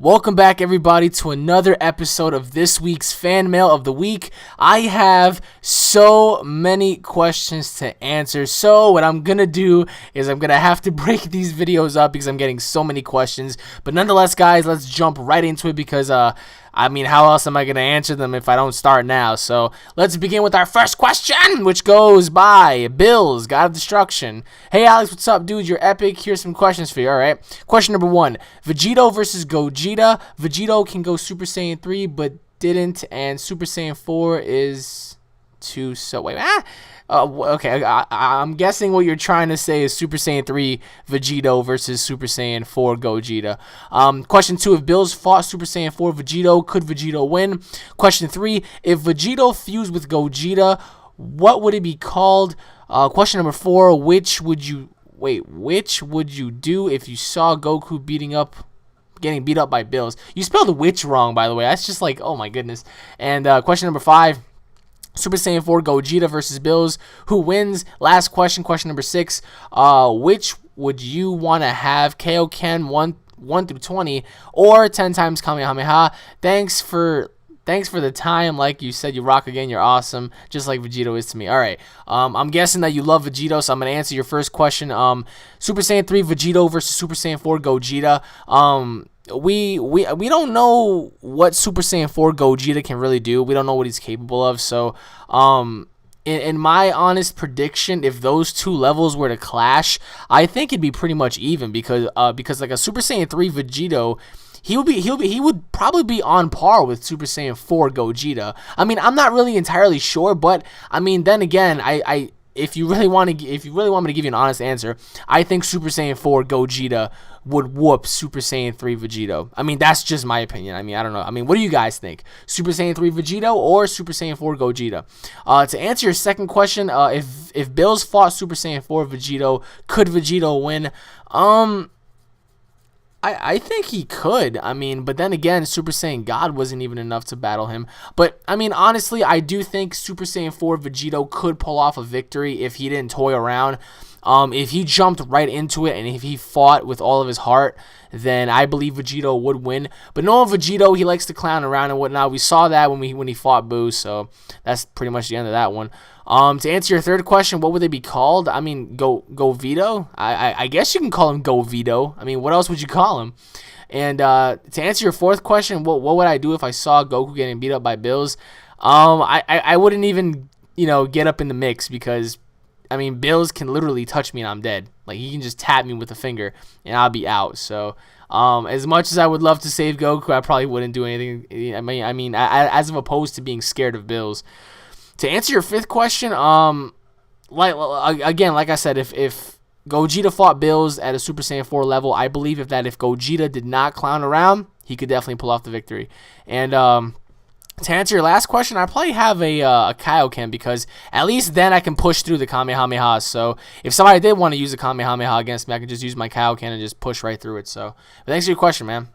Welcome back, everybody, to another episode of this week's Fan Mail of the Week. I have so many questions to answer, so what I'm going to do is I'm going to have to break these videos up because I'm getting so many questions. But nonetheless, guys, let's jump right into it because, how else am I going to answer them if I don't start now? So let's begin with our first question, which goes by Bills, God of Destruction. Hey, Alex, what's up, dude? You're epic. Here's some questions for you, all right? Question number 1, Vegito versus Gogeta. Vegito can go Super Saiyan 3, but didn't, and Super Saiyan 4 is too, so wait, okay, I'm guessing what you're trying to say is Super Saiyan 3 Vegito versus Super Saiyan 4 Gogeta. Question 2, if Bills fought Super Saiyan 4 Vegito, could Vegito win? Question 3, if Vegito fused with Gogeta, what would it be called? Question number 4, which would you do if you saw Goku getting beat up by Bills? You spelled the "which" wrong, by the way. That's just like, oh my goodness. And question number 5, Super Saiyan 4 Gogeta versus Bills, who wins? Last question, question number 6, which would you want to have, Kaioken 1 through 20 or 10 times Kamehameha? Thanks for the time. Like you said, you rock again. You're awesome, just like Vegito is to me. All right. I'm guessing that you love Vegito, so I'm gonna answer your first question. Super Saiyan 3 Vegito versus Super Saiyan 4 Gogeta. We don't know what Super Saiyan 4 Gogeta can really do. We don't know what he's capable of. So, in my honest prediction, if those two levels were to clash, I think it'd be pretty much even because like a Super Saiyan 3 Vegito, he would probably be on par with Super Saiyan 4 Gogeta. I mean, I'm not really entirely sure, but I mean, then again, if you really want me to give you an honest answer, I think Super Saiyan 4 Gogeta would whoop Super Saiyan 3 Vegito. I mean, that's just my opinion. I mean, I don't know. I mean, what do you guys think? Super Saiyan 3 Vegito or Super Saiyan 4 Gogeta? To answer your second question, if Bills fought Super Saiyan 4 Vegito, could Vegito win? I think he could. I mean, but then again, Super Saiyan God wasn't even enough to battle him. But, I mean, honestly, I do think Super Saiyan 4 Vegito could pull off a victory if he didn't toy around. If he jumped right into it and if he fought with all of his heart, then I believe Vegito would win. But knowing Vegito, he likes to clown around and whatnot. We saw that when he fought Boo, so that's pretty much the end of that one. To answer your third question, what would they be called? I mean, Go Vito? I guess you can call him Go Vito. I mean, what else would you call him? And to answer your fourth question, what would I do if I saw Goku getting beat up by Bills? I wouldn't even, get up in the mix because, I mean, Bills can literally touch me and I'm dead. Like, he can just tap me with a finger and I'll be out. So, as much as I would love to save Goku, I probably wouldn't do anything. I mean, as opposed to being scared of Bills. To answer your fifth question, like I said, if Gogeta fought Bills at a Super Saiyan 4 level, I believe if Gogeta did not clown around, he could definitely pull off the victory. And to answer your last question, I probably have a Kaioken because at least then I can push through the Kamehameha. So if somebody did want to use a Kamehameha against me, I could just use my Kaioken and just push right through it. So, but thanks for your question, man.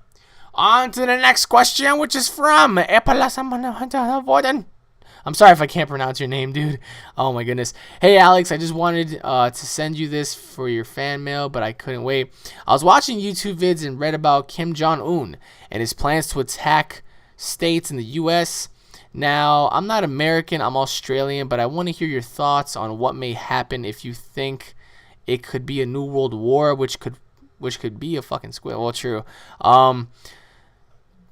On to the next question, which is from I'm sorry if I can't pronounce your name, dude. Oh, my goodness. Hey, Alex, I just wanted to send you this for your fan mail, but I couldn't wait. I was watching YouTube vids and read about Kim Jong-un and his plans to attack states in the U.S. Now, I'm not American, I'm Australian, but I want to hear your thoughts on what may happen if you think it could be a new world war, which could be a fucking squid. Well, true.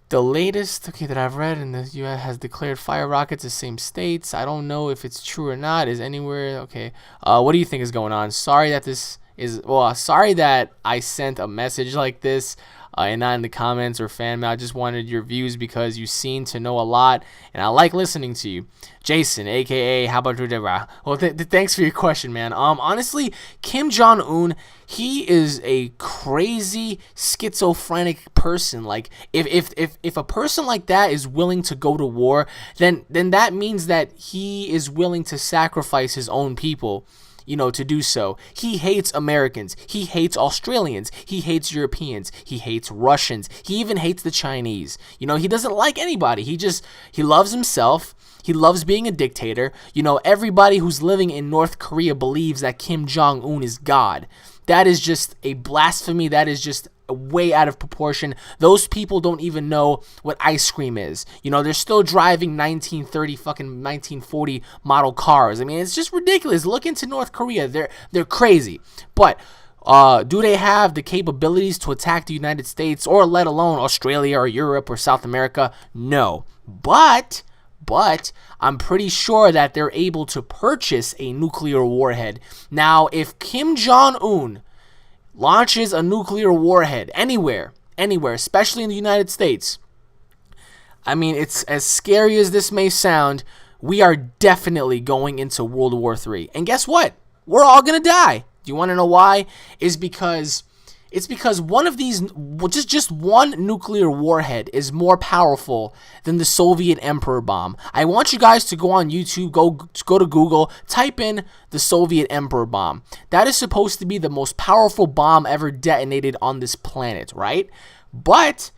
The latest, that I've read in the U.S. has declared fire rockets the same states. I don't know if it's true or not. Is anywhere okay? What do you think is going on? Sorry that sorry that I sent a message like this and not in the comments or fan mail. I just wanted your views because you seem to know a lot, and I like listening to you. Jason, a.k.a. How about well, thanks for your question, man. Honestly, Kim Jong-un, he is a crazy schizophrenic person. Like, if a person like that is willing to go to war, then that means that he is willing to sacrifice his own people, to do so. He hates Americans. He hates Australians. He hates Europeans. He hates Russians. He even hates the Chinese. He doesn't like anybody. He loves himself. He loves being a dictator. Everybody who's living in North Korea believes that Kim Jong-un is God. That is just a blasphemy. That is just way out of proportion. Those people don't even know what ice cream is. You know, they're still driving 1930 fucking 1940 model cars. I mean, it's just ridiculous. Look into North Korea. They're crazy. But do they have the capabilities to attack the United States, or let alone Australia or Europe or South America? No. But I'm pretty sure that they're able to purchase a nuclear warhead. Now, if Kim Jong-un launches a nuclear warhead anywhere, especially in the United States, I mean, it's as scary as this may sound, we are definitely going into World War III. And guess what? We're all going to die. Do you want to know why? It's because one of these, just one nuclear warhead is more powerful than the Soviet Emperor bomb. I want you guys to go on YouTube, go to Google, type in the Soviet Emperor bomb. That is supposed to be the most powerful bomb ever detonated on this planet, right? But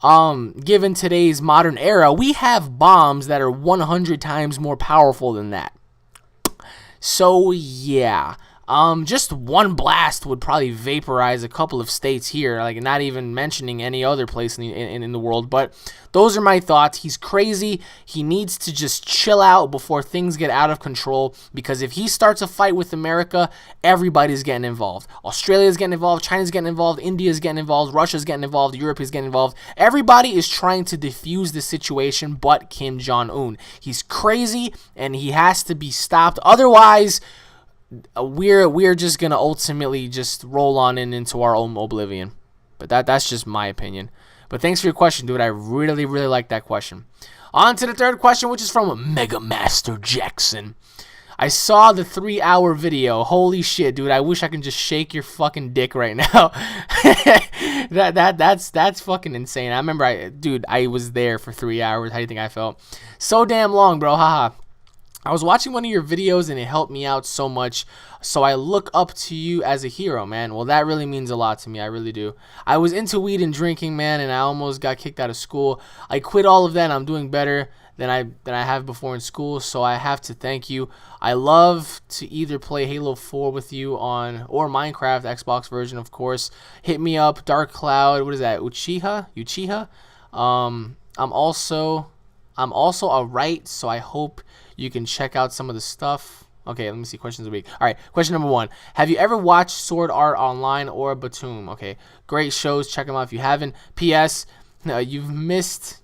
given today's modern era, we have bombs that are 100 times more powerful than that. So yeah. Just one blast would probably vaporize a couple of states here, like not even mentioning any other place in the world. But those are my thoughts. He's crazy. He needs to just chill out before things get out of control, because if he starts a fight with America, everybody's getting involved. Australia's getting involved, China's getting involved, India's getting involved, Russia's getting involved, Europe is getting involved. Everybody is trying to defuse the situation but Kim Jong-un. He's crazy and he has to be stopped. Otherwise, we're just gonna ultimately just roll on into our own oblivion. But that's just my opinion. But thanks for your question, dude. I really like that question. On to the third question, which is from Mega Master Jackson. I saw the 3-hour video. Holy shit, dude! I wish I could just shake your fucking dick right now. That's fucking insane. I remember, I was there for 3 hours. How do you think I felt? So damn long, bro. Haha. I was watching one of your videos and it helped me out so much, so I look up to you as a hero, man. Well, that really means a lot to me. I really do. I was into weed and drinking, man, and I almost got kicked out of school. I quit all of that and I'm doing better than I have before in school, so I have to thank you. I love to either play Halo 4 with you or Minecraft, Xbox version, of course. Hit me up, Dark Cloud. What is that? Uchiha? I'm also alright, so I hope you can check out some of the stuff. Okay, let me see. Questions of the week. All right, question number 1. Have you ever watched Sword Art Online or Batum? Okay, great shows. Check them out if you haven't. P.S. You've messed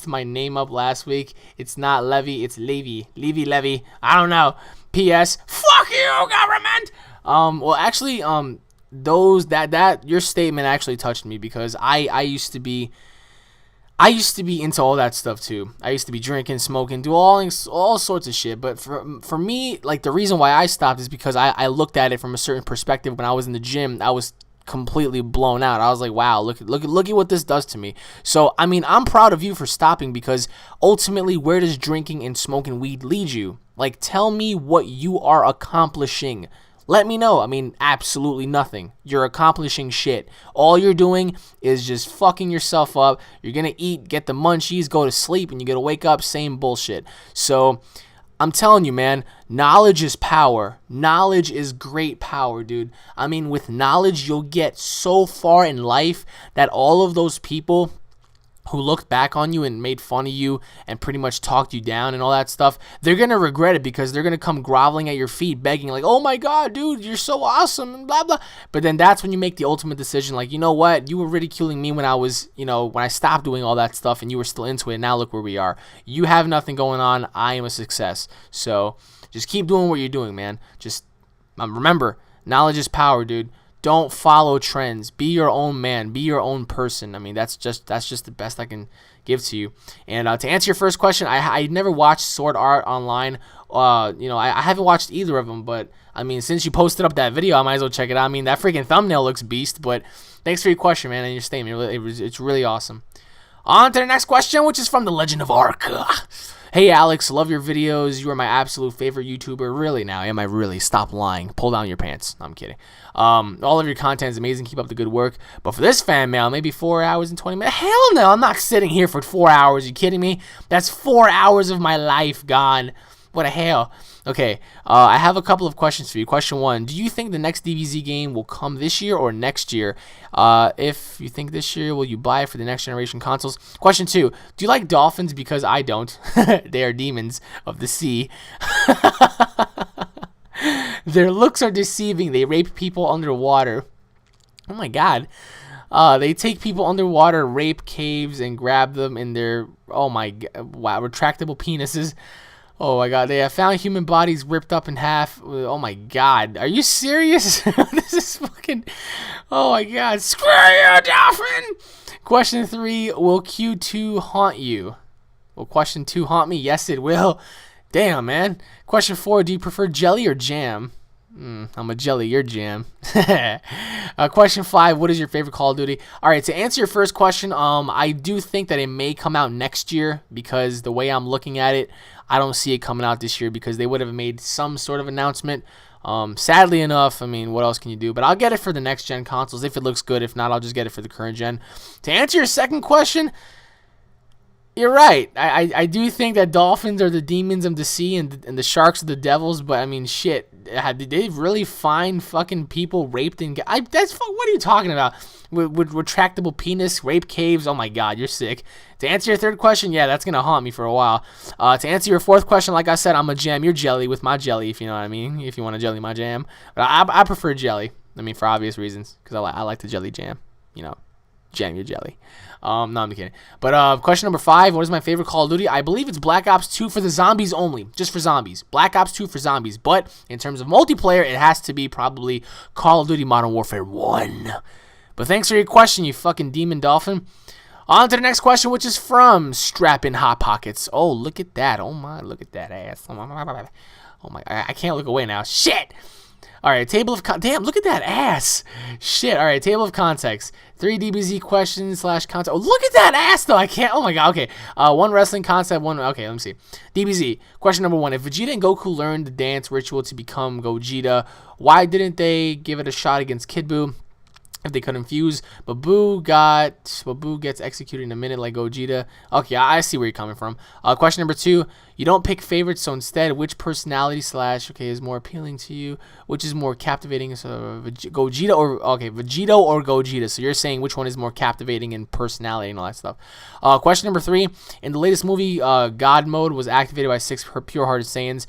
my name up last week. It's not Levy, it's Levy. Levy. I don't know. P.S. Fuck you, government. Well, actually, your statement actually touched me, because I used to be into all that stuff too. I used to be drinking, smoking, do all sorts of shit. But for me, like, the reason why I stopped is because I looked at it from a certain perspective. When I was in the gym, I was completely blown out. I was like, wow, look at what this does to me. So, I mean, I'm proud of you for stopping, because ultimately, where does drinking and smoking weed lead you? Like, tell me what you are accomplishing. Let me know. I mean, absolutely nothing. You're accomplishing shit. All you're doing is just fucking yourself up. You're going to eat, get the munchies, go to sleep, and you're going to wake up, same bullshit. So, I'm telling you, man, knowledge is power. Knowledge is great power, dude. I mean, with knowledge, you'll get so far in life that all of those people who looked back on you and made fun of you and pretty much talked you down and all that stuff, they're going to regret it, because they're going to come groveling at your feet, begging like, oh my God, dude, you're so awesome, and blah, blah. But then that's when you make the ultimate decision, like, you know what? You were ridiculing me when I stopped doing all that stuff and you were still into it. Now look where we are. You have nothing going on. I am a success. So just keep doing what you're doing, man. Just remember, knowledge is power, dude. Don't follow trends. Be your own man. Be your own person. I mean, that's just the best I can give to you. And to answer your first question, I never watched Sword Art Online. I haven't watched either of them. But I mean, since you posted up that video, I might as well check it out. I mean, that freaking thumbnail looks beast. But thanks for your question, man, and your statement. It's really awesome. On to the next question, which is from the Legend of Arca. Hey Alex, love your videos. You are my absolute favorite YouTuber. Really now? Am I really? Stop lying. Pull down your pants. No, I'm kidding. All of your content is amazing. Keep up the good work. But for this fan mail, maybe 4 hours and 20 minutes. Hell no, I'm not sitting here for 4 hours. Are you kidding me? That's 4 hours of my life gone. What the hell? Okay, I have a couple of questions for you. Question 1, do you think the next DBZ game will come this year or next year? If you think this year, will you buy it for the next generation consoles? Question 2, do you like dolphins? Because I don't. They are demons of the sea. Their looks are deceiving. They rape people underwater. Oh my god. They take people underwater, rape caves, and grab them in their, oh my god, wow, retractable penises. Oh my god, they have found human bodies ripped up in half. Oh my god, are you serious? This is fucking, oh my god, screw you, dolphin! Question 3, will Q2 haunt you? Will question 2 haunt me? Yes, it will. Damn, man. Question 4, do you prefer jelly or jam? I'm a jelly, you're jam. Question 5, what is your favorite Call of Duty? Alright, to answer your first question, I do think that it may come out next year, because the way I'm looking at it, I don't see it coming out this year, because they would have made some sort of announcement. Sadly enough, I mean, what else can you do? But I'll get it for the next gen consoles if it looks good. If not, I'll just get it for the current gen. To answer your second question, you're right. I do think that dolphins are the demons of the sea and the sharks are the devils. But I mean, shit, did they really find fucking people raped and what are you talking about? With retractable penis, rape caves? Oh my god, you're sick. To answer your third question, yeah, that's gonna haunt me for a while. To answer your fourth question, like I said, I'm a jam. You're jelly with my jelly, if you know what I mean. If you want to jelly my jam, but I prefer jelly. I mean, for obvious reasons, because I like the jelly jam. You know, jam your jelly. No, I'm kidding. But question number 5, what is my favorite Call of Duty? I believe it's Black Ops 2 for the zombies only. Just for zombies. Black Ops 2 for zombies. But in terms of multiplayer, it has to be probably Call of Duty Modern Warfare 1. But thanks for your question, you fucking demon dolphin. On to the next question, which is from Strappin' Hot Pockets. Oh, look at that. Oh my, look at that ass. Oh my, I can't look away now. Shit. All right, table of damn, look at that ass. Shit. All right, table of context. 3 DBZ questions / content. Oh, look at that ass though. I can't. Oh my god. Okay. 1 wrestling concept. 1. Okay, let me see. DBZ question number 1. If Vegeta and Goku learned the dance ritual to become Gogeta, why didn't they give it a shot against Kid Buu? If they couldn't fuse, but Buu gets executed in a minute like Gogeta. Okay, I see where you're coming from. Question number 2. You don't pick favorites, so instead, which personality / is more appealing to you? Which is more captivating? So Vegeta or Gogeta. So you're saying which one is more captivating in personality and all that stuff. Question number 3. In the latest movie, God Mode was activated by 6 pure-hearted Saiyans.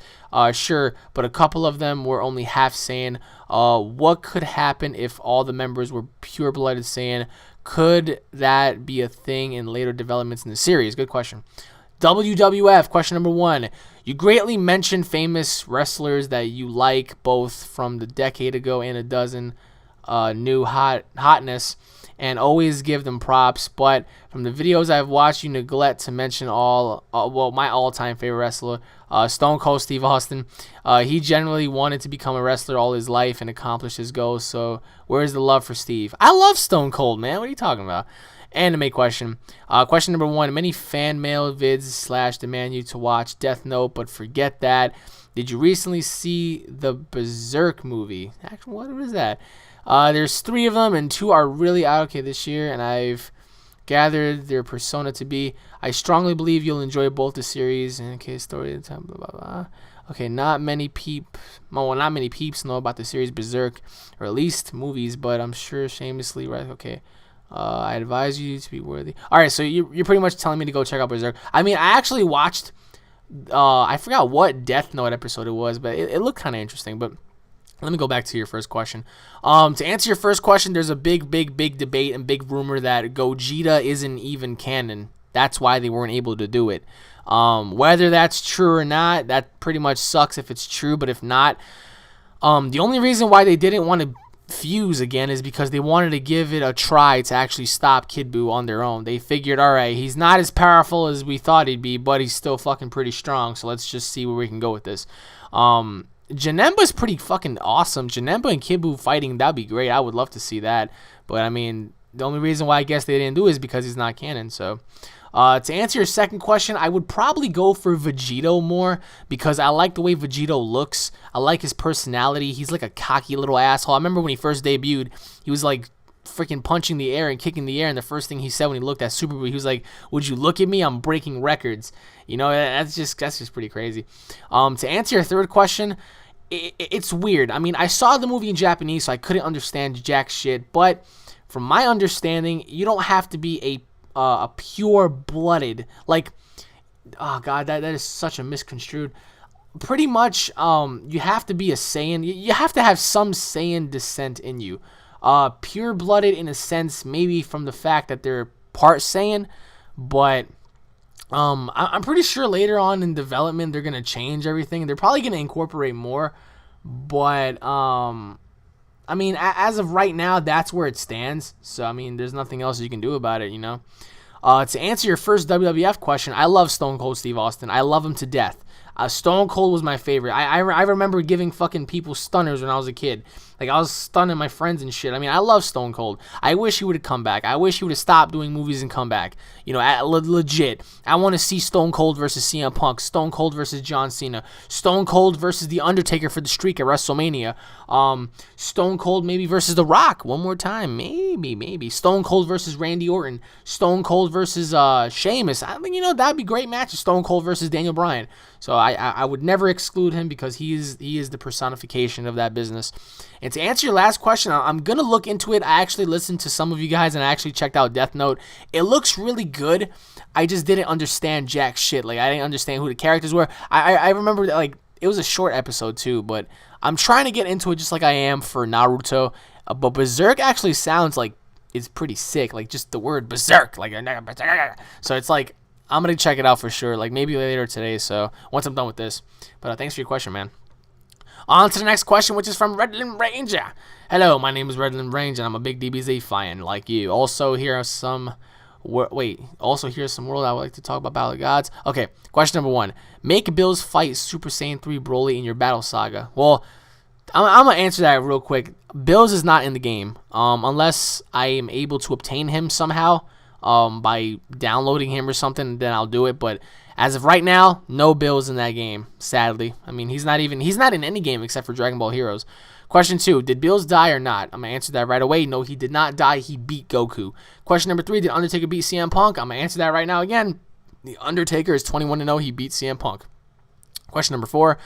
Sure, but a couple of them were only half Saiyan. What could happen if all the members were pure-blooded Saiyan? Could that be a thing in later developments in the series? Good question. WWF, question number 1. You greatly mentioned famous wrestlers that you like, both from the decade ago and a dozen new hotness, and always give them props. But from the videos I've watched, you neglect to mention my all-time favorite wrestler, Stone Cold Steve Austin. He generally wanted to become a wrestler all his life and accomplish his goals. So where's the love for Steve? I love Stone Cold, man. What are you talking about? Anime question. Question number 1. Many fan mail vids / demand you to watch Death Note, but forget that. Did you recently see the Berserk movie? Actually, what is that? There's 3 of them, and 2 are really out this year, and I've gathered their persona to be. I strongly believe you'll enjoy both the series. And okay, story time, blah blah blah. Okay, not many peeps know about the series Berserk, or at least movies, but I'm sure shamelessly right. Okay. I advise you to be worthy. All right, so you're pretty much telling me to go check out Berserk. I mean, I actually watched. I forgot what Death Note episode it was, but it looked kind of interesting. But let me go back to your first question. To answer your first question, there's a big debate and big rumor that Gogeta isn't even canon. That's why they weren't able to do it. Whether that's true or not, that pretty much sucks if it's true. But if not, the only reason why they didn't want to fuse again is because they wanted to give it a try to actually stop Kid Buu on their own. They figured, alright, he's not as powerful as we thought he'd be, but he's still fucking pretty strong, so let's just see where we can go with this. Janemba's pretty fucking awesome. Janemba and Kid Buu fighting, that'd be great. I would love to see that. But I mean, the only reason why I guess they didn't do it is because he's not canon, so... to answer your second question, I would probably go for Vegito more because I like the way Vegito looks. I like his personality. He's like a cocky little asshole. I remember when he first debuted, he was like freaking punching the air and kicking the air, and the first thing he said when he looked at Super Boo, he was like, "Would you look at me? I'm breaking records." You know, that's just pretty crazy. To answer your third question, it's weird. I mean, I saw the movie in Japanese, so I couldn't understand jack shit. But from my understanding, you don't have to be a pure-blooded, like, oh god, that is such a misconstrued. Pretty much, you have to be a Saiyan. You have to have some Saiyan descent in you. Pure-blooded in a sense, maybe from the fact that they're part Saiyan, but I'm pretty sure later on in development they're gonna change everything. They're probably gonna incorporate more, but I mean, as of right now, that's where it stands. So I mean, there's nothing else you can do about it, you know. To answer your first WWF question, I love Stone Cold Steve Austin. I love him to death. Stone Cold was my favorite. I remember giving fucking people stunners when I was a kid. Like, I was stunning my friends and shit. I mean, I love Stone Cold. I wish he would have come back. I wish he would have stopped doing movies and come back. You know, legit. I want to see Stone Cold versus CM Punk. Stone Cold versus John Cena. Stone Cold versus The Undertaker for the streak at WrestleMania. Stone Cold maybe versus The Rock one more time. Maybe. Stone Cold versus Randy Orton. Stone Cold versus Sheamus. I think, you know, that'd be a great match. Stone Cold versus Daniel Bryan. So I would never exclude him because he is the personification of that business. And to answer your last question, I'm going to look into it. I actually listened to some of you guys and I actually checked out Death Note. It looks really good. I just didn't understand jack shit. Like, I didn't understand who the characters were. I remember that, like, it was a short episode too, but I'm trying to get into it just like I am for Naruto. But Berserk actually sounds like it's pretty sick. Like, just the word Berserk. Like, so it's like, I'm going to check it out for sure. Like, maybe later today. So once I'm done with this. But thanks for your question, man. On to the next question, which is from Redland Ranger. Hello, my name is Redland Ranger, and I'm a big DBZ fan like you. Also, here are some world I would like to talk about Battle of Gods. Okay, question number 1. Make Bills fight Super Saiyan 3 Broly in your battle saga. Well, I'm going to answer that real quick. Bills is not in the game, unless I am able to obtain him somehow, by downloading him or something, then I'll do it. But as of right now, no Bills in that game, sadly. I mean, he's not in any game except for Dragon Ball Heroes. Question 2, did Bills die or not? I'm going to answer that right away. No, he did not die. He beat Goku. Question number 3, did Undertaker beat CM Punk? I'm going to answer that right now again. The Undertaker is 21-0. He beat CM Punk. Question number 4,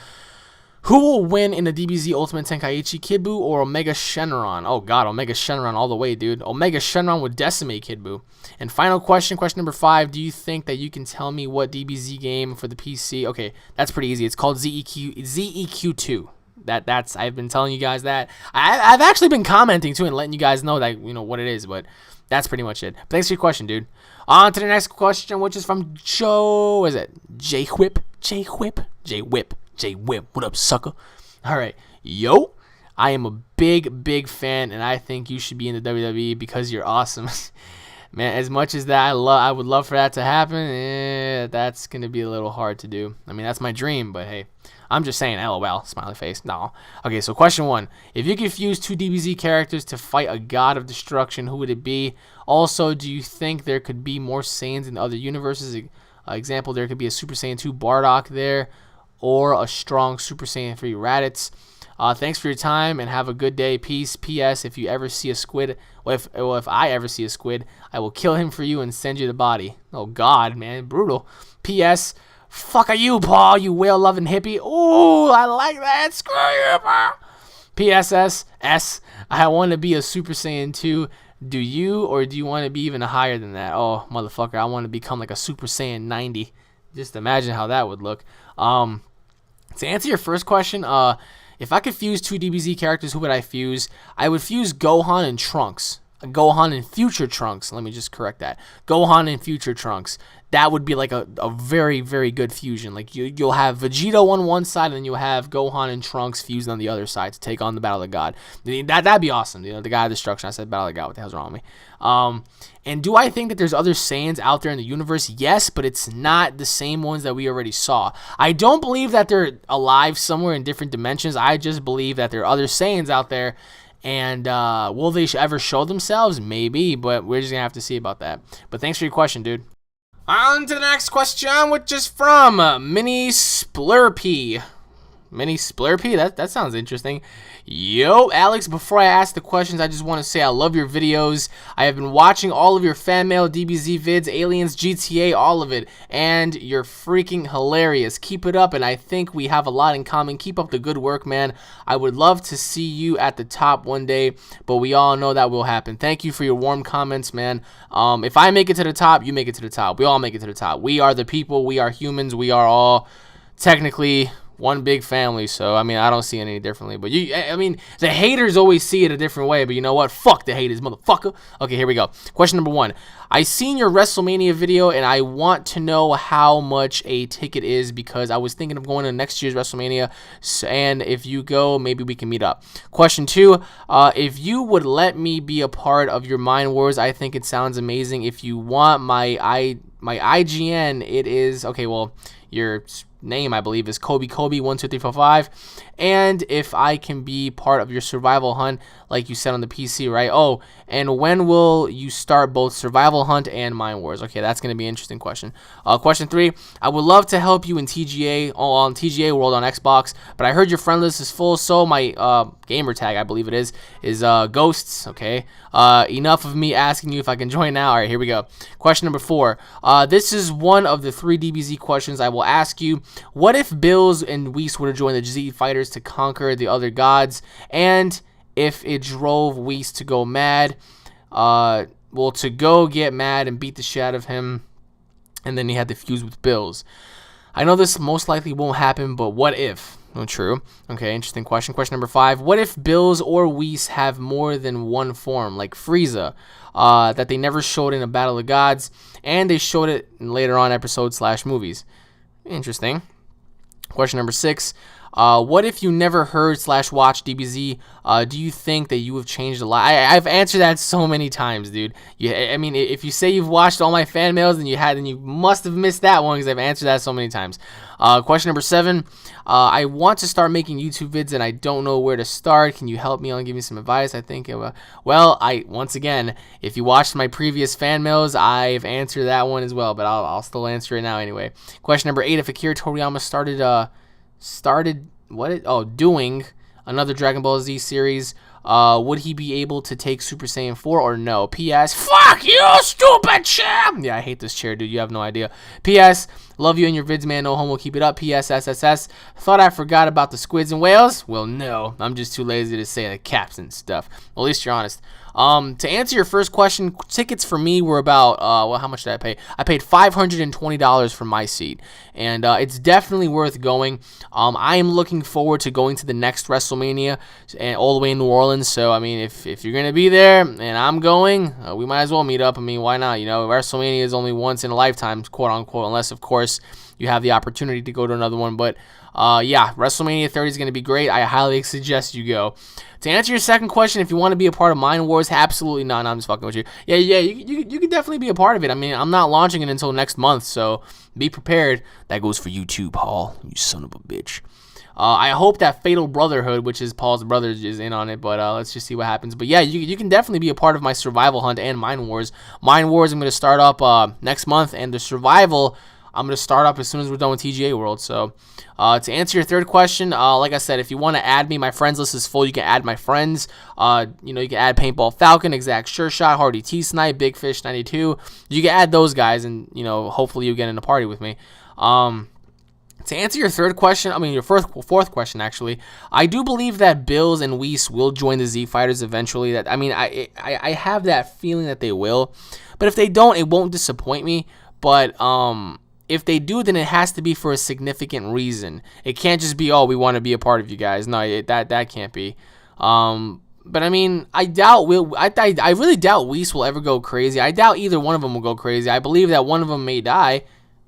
who will win in the DBZ Ultimate Tenkaichi, Kid Buu or Omega Shenron? Oh god, Omega Shenron all the way, dude. Omega Shenron would decimate Kid Buu. And final question, question number 5, do you think that you can tell me what DBZ game for the PC? Okay, that's pretty easy. It's called ZEQ2. That's I've been telling you guys that. I've actually been commenting too and letting you guys know that, you know, what it is, but that's pretty much it. But thanks for your question, dude. On to the next question, which is from Joe. Is it J-Whip? What up, sucker? All right, yo, I am a big fan, and I think you should be in the WWE because you're awesome. Man, as much as that I would love for that to happen, that's gonna be a little hard to do. I mean, that's my dream, but hey, I'm just saying, LOL, smiley face. No. Okay, so question 1. If you could fuse 2 DBZ characters to fight a god of destruction, who would it be? Also, do you think there could be more Saiyans in other universes? Example, there could be a Super Saiyan 2 Bardock there, or a strong Super Saiyan 3 Raditz. Thanks for your time and have a good day. Peace. P.S. If you ever see a squid, if I ever see a squid, I will kill him for you and send you the body. Oh God, man, brutal. P.S. Fuck are you, Paul? You whale-loving hippie. Ooh, I like that. Screw you, Paul. P.S.S. I want to be a Super Saiyan 2. Do you, or do you want to be even higher than that? Oh, motherfucker, I want to become like a Super Saiyan 90. Just imagine how that would look. To answer your first question, if I could fuse 2 DBZ characters, who would I fuse? I would fuse Gohan and Trunks. Gohan and future Trunks. Let me just correct that. Gohan and future Trunks. That would be like a very, very good fusion. Like you'll have Vegeta on one side, and then you'll have Gohan and Trunks fused on the other side to take on the Battle of God. That'd be awesome. You know, the God of Destruction. I said Battle of God. What the hell's wrong with me? And do I think that there's other Saiyans out there in the universe? Yes, but it's not the same ones that we already saw. I don't believe that they're alive somewhere in different dimensions. I just believe that there are other Saiyans out there. And will they ever show themselves? Maybe, but we're just going to have to see about that. But thanks for your question, dude. On to the next question, which is from Mini Splurpy. Mini Splurpy? That sounds interesting. Yo, Alex, before I ask the questions, I just want to say I love your videos. I have been watching all of your fan mail, DBZ vids, Aliens, GTA, all of it, and you're freaking hilarious. Keep it up, and I think we have a lot in common. Keep up the good work, man. I would love to see you at the top one day, but we all know that will happen. Thank you for your warm comments, man. If I make it to the top, you make it to the top. We all make it to the top. We are the people. We are humans. We are all technically one big family, so I mean, I don't see it any differently. But I mean, the haters always see it a different way. But you know what? Fuck the haters, motherfucker. Okay, here we go. Question number 1. I seen your WrestleMania video, and I want to know how much a ticket is because I was thinking of going to next year's WrestleMania. And if you go, maybe we can meet up. Question 2. If you would let me be a part of your Mind Wars, I think it sounds amazing. If you want my IGN, it is okay. Well, your name, I believe, is Kobe12345, and if I can be part of your survival hunt like you said on the PC, right? Oh, and when will you start both survival hunt and Mind Wars? Okay, that's going to be an interesting question. Question 3, I would love to help you in TGA, on TGA World on Xbox, but I heard your friend list is full, so my gamer tag, I believe it is ghosts. Okay, enough of me asking you if I can join now. All right, here we go. Question number 4, this is one of the 3 DBZ questions I will ask you. What if Bills and Whis were to join the Z Fighters to conquer the other gods, and if it drove Whis to go mad, well, to go get mad and beat the shit out of him, and then he had to fuse with Bills? I know this most likely won't happen, but what if? Oh, true. Okay, interesting question. Question number 5, what if Bills or Whis have more than one form, like Frieza, that they never showed in a Battle of the Gods, and they showed it in later on episodes / movies? Interesting. Question number 6. What if you never heard / watched DBZ? Do you think that you have changed a lot? I've answered that so many times, dude. I mean, if you say you've watched all my fan mails, then you must have missed that one because I've answered that so many times. Question number 7. I want to start making YouTube vids and I don't know where to start. Can you help me and give me some advice? I think, once again, if you watched my previous fan mails, I've answered that one as well, but I'll still answer it now anyway. Question number 8. If Akira Toriyama doing another Dragon Ball Z series, would he be able to take Super Saiyan 4 or no? P.S. Fuck you, stupid chair! Yeah, I hate this chair, dude. You have no idea. P.S. Love you and your vids, man. No homo. Keep it up. P.S. SSS. Thought I forgot about the squids and whales? Well, no. I'm just too lazy to say the caps and stuff. Well, at least you're honest. To answer your first question, tickets for me were about, how much did I pay? I paid $520 for my seat, and it's definitely worth going. I am looking forward to going to the next WrestleMania and all the way in New Orleans, so, I mean, if you're going to be there and I'm going, we might as well meet up. I mean, why not? You know, WrestleMania is only once in a lifetime, quote unquote, unless, of course, you have the opportunity to go to another one, but yeah, WrestleMania 30 is going to be great. I highly suggest you go. To answer your second question, if you want to be a part of Mind Wars, absolutely not. No, I'm just fucking with you. Yeah, you could definitely be a part of it. I mean, I'm not launching it until next month, so be prepared. That goes for you too, Paul, you son of a bitch. I hope that Fatal Brotherhood, which is Paul's brother, is in on it, but let's just see what happens. But yeah, you can definitely be a part of my Survival Hunt and Mind Wars. Mind Wars, I'm going to start up next month, and the Survival, I'm going to start up as soon as we're done with TGA World. So to answer your third question, like I said, if you want to add me, my friends list is full. You can add my friends. You can add Paintball Falcon, Exact Sure Shot, Hardy T Snipe, Big Fish 92. You can add those guys, and hopefully you get in a party with me. To answer your third question, your fourth question actually, I do believe that Bills and Whis will join the Z Fighters eventually. I have that feeling that they will, but if they don't, it won't disappoint me. But if they do, then it has to be for a significant reason. It can't just be, oh, we want to be a part of you guys. No, that can't be. But I mean, I really doubt Whis will ever go crazy. I doubt either one of them will go crazy. I believe that one of them may die,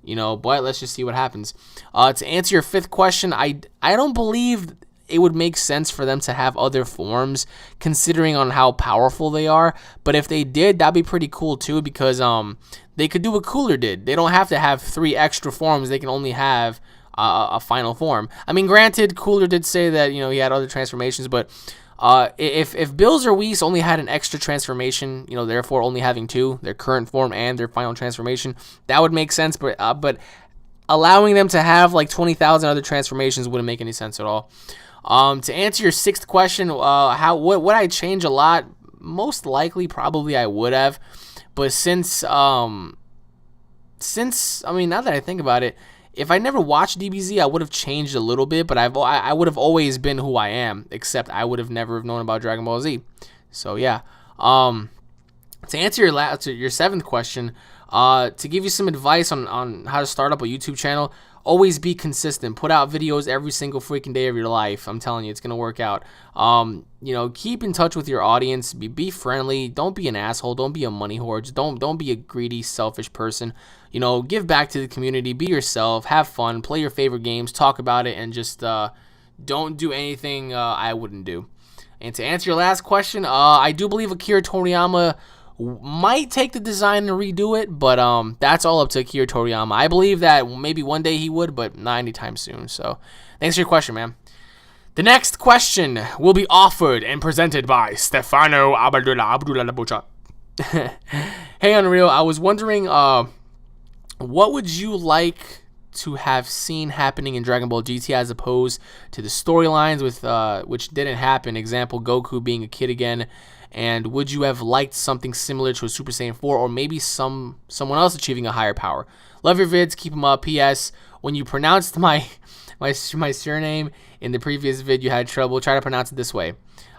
but let's just see what happens. To answer your fifth question, I don't believe it would make sense for them to have other forms, considering on how powerful they are. But if they did, that'd be pretty cool too, because they could do what Cooler did. They don't have to have 3 extra forms. They can only have a final form. I mean, granted, Cooler did say that he had other transformations, but if Bills or Whis only had an extra transformation, therefore only having 2, their current form and their final transformation, that would make sense. But allowing them to have like 20,000 other transformations wouldn't make any sense at all. To answer your sixth question, what would I change a lot? Most likely, probably I would have, but since I mean, now that I think about it, if I never watched DBZ, I would have changed a little bit, but I would have always been who I am, except I would have never have known about Dragon Ball Z. So yeah. To answer your seventh question, to give you some advice on how to start up a YouTube channel, always be consistent. Put out videos every single freaking day of your life. I'm telling you, it's gonna work out. Keep in touch with your audience. Be friendly. Don't be an asshole. Don't be a money whore. Don't be a greedy, selfish person. Give back to the community. Be yourself. Have fun. Play your favorite games. Talk about it, and just don't do anything I wouldn't do. And to answer your last question, I do believe Akira Toriyama might take the design and redo it, but that's all up to Akira Toriyama. I believe that maybe one day he would, but not anytime soon. So thanks for your question, man. The next question will be offered and presented by Stefano Abdullah. Hey Unreal, I was wondering what would you like to have seen happening in Dragon Ball GT as opposed to the storylines with which didn't happen, example Goku being a kid again, and would you have liked something similar to a Super Saiyan 4 or maybe someone else achieving a higher power? Love your vids, keep them up. PS, when you pronounced my surname in the previous vid, you had trouble. Try to pronounce it this way.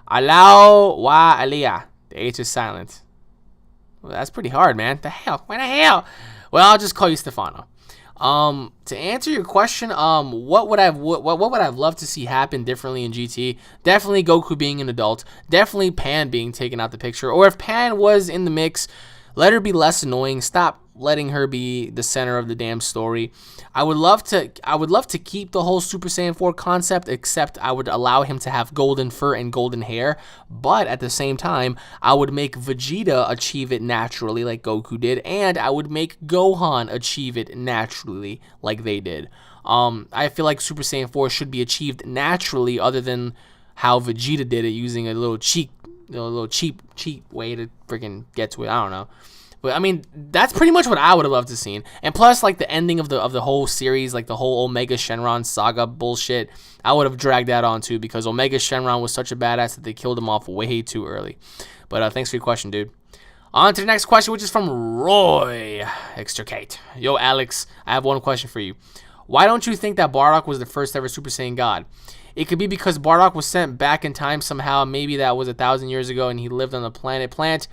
Alau wa Aliyah. The H is silent. Well, that's pretty hard, man. The hell? Why the hell? Well, I'll just call you Stefano. To answer your question, what would I've loved to see happen differently in GT? Definitely Goku being an adult. Definitely Pan being taken out the picture. Or if Pan was in the mix, let her be less annoying. Stop letting her be the center of the damn story. I would love to keep the whole Super Saiyan 4 concept, except I would allow him to have golden fur and golden hair, but at the same time, I would make Vegeta achieve it naturally like Goku did, and I would make Gohan achieve it naturally like they did. I feel like Super Saiyan 4 should be achieved naturally, other than how Vegeta did it, using a little cheap way to freaking get to it. I don't know. But I mean, that's pretty much what I would have loved to see. And plus, like the ending of the whole series, like the whole Omega Shenron saga bullshit, I would have dragged that on too, because Omega Shenron was such a badass that they killed him off way too early. But thanks for your question, dude. On to the next question, which is from Roy Extricate. Yo, Alex, I have one question for you. Why don't you think that Bardock was the first ever Super Saiyan God? It could be because Bardock was sent back in time somehow. Maybe that was 1,000 years ago and he lived on the planet Plant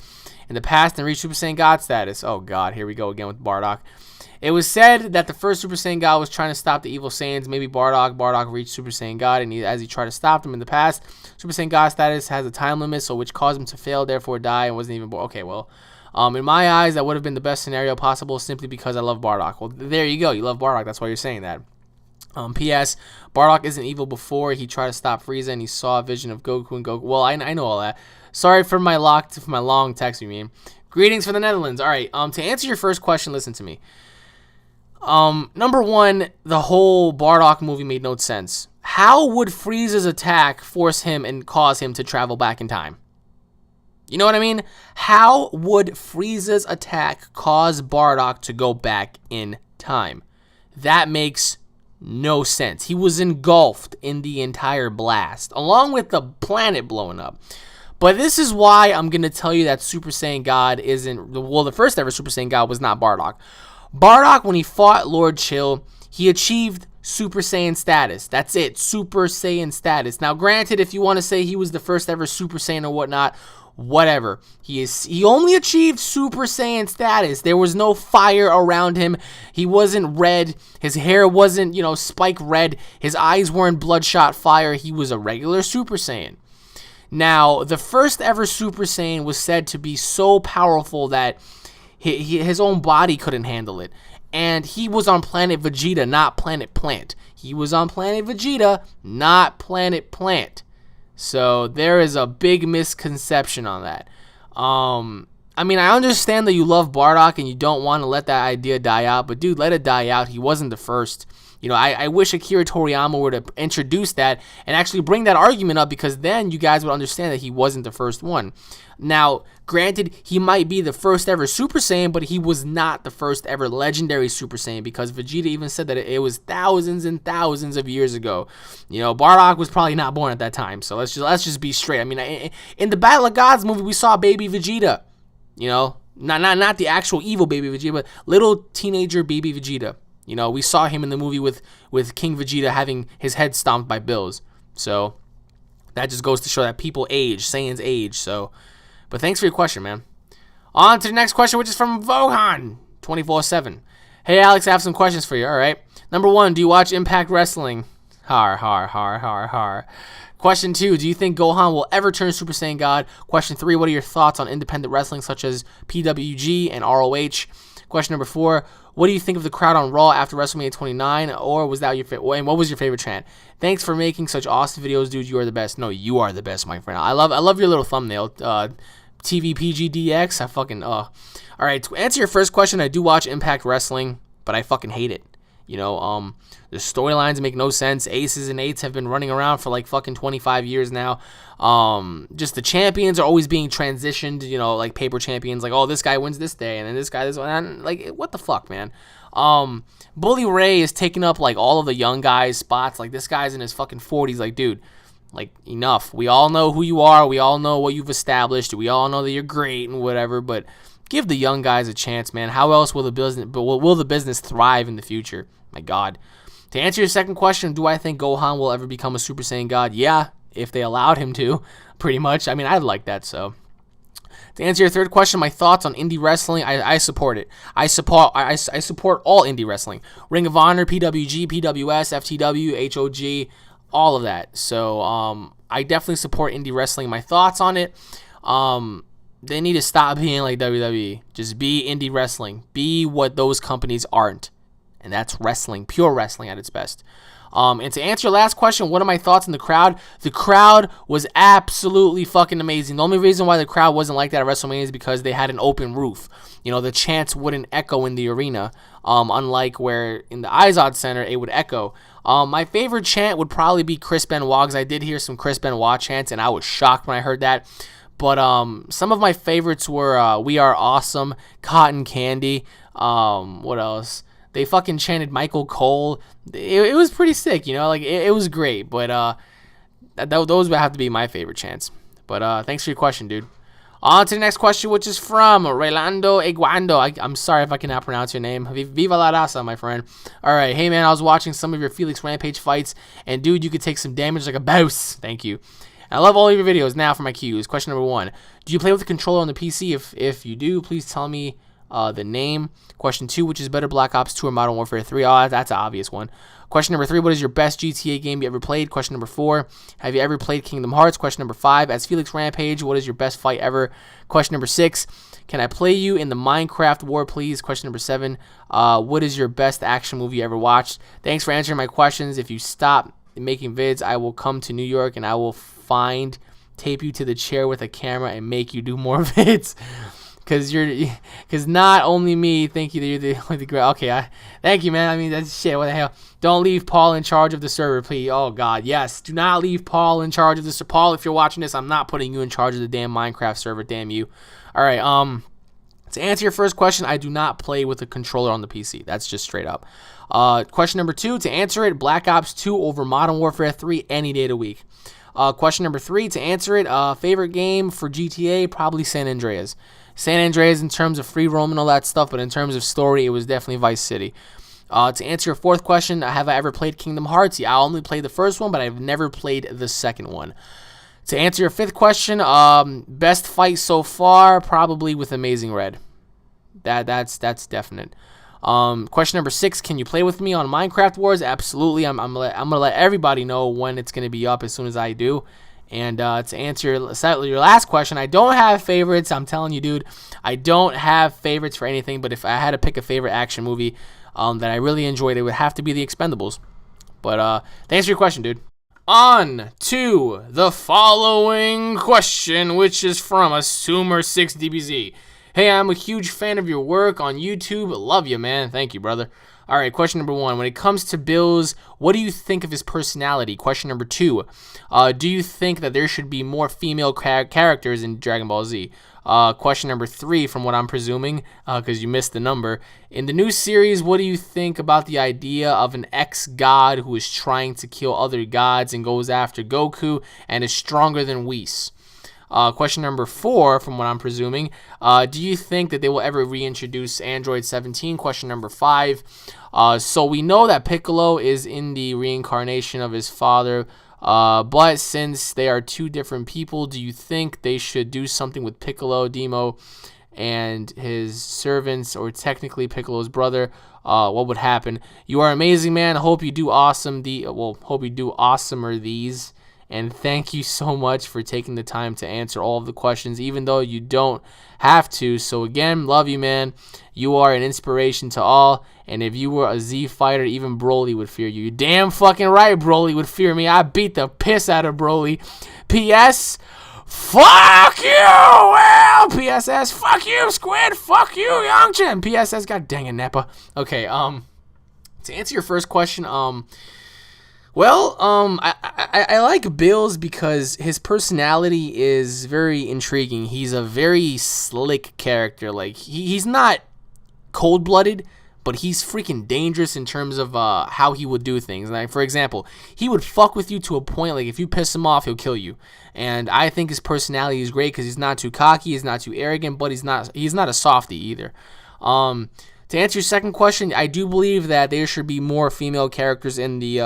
in the past and reached Super Saiyan God status. Oh God, here we go again with Bardock. It was said that the first Super Saiyan God was trying to stop the evil Saiyans. Maybe Bardock reached Super Saiyan God, and as he tried to stop them in the past, Super Saiyan God status has a time limit, so which caused him to fail, therefore die, and wasn't even born. Okay, well, in my eyes, that would have been the best scenario possible simply because I love Bardock. Well, there you go. You love Bardock. That's why you're saying that. P.S. Bardock isn't evil before he tried to stop Frieza and he saw a vision of Goku and Goku. Well, I know all that. Sorry for my long text, you mean. Greetings from the Netherlands. All right, to answer your first question, listen to me. Number one, the whole Bardock movie made no sense. How would Frieza's attack force him and cause him to travel back in time? You know what I mean? How would Frieza's attack cause Bardock to go back in time? That makes no sense. He was engulfed in the entire blast, along with the planet blowing up. But this is why I'm going to tell you that Super Saiyan God isn't... Well, the first ever Super Saiyan God was not Bardock. Bardock, when he fought Lord Chill, he achieved Super Saiyan status. That's it. Super Saiyan status. Now, granted, if you want to say he was the first ever Super Saiyan or whatnot, whatever. He only achieved Super Saiyan status. There was no fire around him. He wasn't red. His hair wasn't, spike red. His eyes weren't bloodshot fire. He was a regular Super Saiyan. Now, the first ever Super Saiyan was said to be so powerful that his own body couldn't handle it. And he was on planet Vegeta, not planet Plant. He was on planet Vegeta, not planet Plant. So there is a big misconception on that. I mean, I understand that you love Bardock and you don't want to let that idea die out, but dude, let it die out. He wasn't the first. You know, I wish Akira Toriyama were to introduce that and actually bring that argument up, because then you guys would understand that he wasn't the first one. Now, granted, he might be the first ever Super Saiyan, but he was not the first ever legendary Super Saiyan, because Vegeta even said that it was thousands and thousands of years ago. You know, Bardock was probably not born at that time, so let's just be straight. I mean, in the Battle of Gods movie, we saw baby Vegeta. You know, not the actual evil baby Vegeta, but little teenager baby Vegeta. You know, we saw him in the movie with King Vegeta having his head stomped by Bills. So that just goes to show that people age, Saiyans age. So, but thanks for your question, man. On to the next question, which is from Vohan 24/7. Hey Alex, I have some questions for you. All right. Number 1, do you watch Impact Wrestling? Har har har har har. Question 2, do you think Gohan will ever turn Super Saiyan God? Question 3, what are your thoughts on independent wrestling such as PWG and ROH? Question number 4, what do you think of the crowd on Raw after WrestleMania 29? Or was that your favorite? And what was your favorite chant? Thanks for making such awesome videos, dude. You are the best. No, you are the best, my friend. I love your little thumbnail. TVPGDX. I fucking All right, to answer your first question, I do watch Impact Wrestling, but I fucking hate it. You know, the storylines make no sense. Aces and eights have been running around for like fucking 25 years now. Just the champions are always being transitioned, you know, like paper champions. Like, oh, this guy wins this day, and then this guy this one. And like, what the fuck, man? Bully Ray is taking up like all of the young guys' spots. Like, this guy's in his fucking 40s. Like, dude, like, enough. We all know who you are. We all know what you've established. We all know that you're great and whatever, but give the young guys a chance, man. How else will the business thrive in the future? My God. To answer your second question, do I think Gohan will ever become a Super Saiyan God? Yeah, if they allowed him to, pretty much. I mean, I'd like that, so. To answer your third question, my thoughts on indie wrestling, I support it. I support all indie wrestling. Ring of Honor, PWG, PWS, FTW, HOG, all of that. So, I definitely support indie wrestling. My thoughts on it, they need to stop being like WWE. Just be indie wrestling. Be what those companies aren't. And that's wrestling, pure wrestling at its best. And to answer your last question, what are my thoughts on the crowd? The crowd was absolutely fucking amazing. The only reason why the crowd wasn't like that at WrestleMania is because they had an open roof. You know, the chants wouldn't echo in the arena, unlike where in the Izod Center it would echo. My favorite chant would probably be Chris Benoit, because I did hear some Chris Benoit chants, and I was shocked when I heard that. But some of my favorites were We Are Awesome, Cotton Candy, what else? They fucking chanted Michael Cole. It was pretty sick, you know, like it was great. But those would have to be my favorite chants. But thanks for your question, dude. On to the next question, which is from Rolando Eguando. I'm sorry if I cannot pronounce your name. Viva la raza, my friend. All right, hey man, I was watching some of your Felix Rampage fights, and dude, you could take some damage like a boss. Thank you. I love all of your videos. Now for my cues. Question number 1. Do you play with the controller on the PC? If you do, please tell me the name. Question 2, which is better, Black Ops 2 or Modern Warfare 3? Oh, that's an obvious one. Question number 3, what is your best GTA game you ever played? Question number 4, have you ever played Kingdom Hearts? Question number 5, as Felix Rampage, what is your best fight ever? Question number 6, can I play you in the Minecraft War, please? Question number 7, what is your best action movie you ever watched? Thanks for answering my questions. If you stop making vids, I will come to New York and I will tape you to the chair with a camera and make you do more vids. Because not only me think you that you're the great. Okay, thank you, man. I mean, that's shit. What the hell? Don't leave Paul in charge of the server, please. Oh, God, yes. Do not leave Paul in charge of the server. Paul, if you're watching this, I'm not putting you in charge of the damn Minecraft server. Damn you. All right, to answer your first question, I do not play with a controller on the PC. That's just straight up. Question number 2, to answer it, Black Ops 2 over Modern Warfare 3 any day of the week. Question number 3, to answer it, favorite game for GTA, probably San Andreas. San Andreas in terms of free roam and all that stuff, but in terms of story, it was definitely Vice City. To answer your fourth question, have I ever played Kingdom Hearts? Yeah, I only played the first one, but I've never played the second one. To answer your fifth question, best fight so far, probably with Amazing Red. That's definite. Question number 6, can you play with me on Minecraft Wars? Absolutely. I'm gonna let everybody know when it's gonna be up as soon as I do. And to answer your last question, I don't have favorites. I'm telling you, dude, I don't have favorites for anything. But if I had to pick a favorite action movie that I really enjoyed, it would have to be The Expendables. But thanks for your question, dude. On to the following question, which is from Assumer6DBZ. Hey, I'm a huge fan of your work on YouTube. Love you, man. Thank you, brother. All right, question number 1. When it comes to Bills, what do you think of his personality? Question number 2. Do you think that there should be more female characters in Dragon Ball Z? Question number 3, from what I'm presuming, because you missed the number. In the new series, what do you think about the idea of an ex-god who is trying to kill other gods and goes after Goku and is stronger than Whis? Question number 4, from what I'm presuming, do you think that they will ever reintroduce Android 17? Question number 5, so we know that Piccolo is in the reincarnation of his father, but since they are two different people, do you think they should do something with Piccolo, Demo, and his servants, or technically Piccolo's brother? What would happen? You are amazing, man. Hope you do awesome. Hope you do awesomer these. And thank you so much for taking the time to answer all of the questions, even though you don't have to. So again, love you, man. You are an inspiration to all. And if you were a Z fighter, even Broly would fear you. You're damn fucking right, Broly would fear me. I beat the piss out of Broly. P.S. Fuck you! Well, PSS, fuck you, Squid. Fuck you, Youngchin. PSS, god dang it, Neppa. Okay, to answer your first question, I like Bills because his personality is very intriguing. He's a very slick character. Like, he's not cold-blooded, but he's freaking dangerous in terms of how he would do things. Like, for example, he would fuck with you to a point, like, if you piss him off, he'll kill you. And I think his personality is great because he's not too cocky, he's not too arrogant, but he's not a softie either. To answer your second question, I do believe that there should be more female characters in the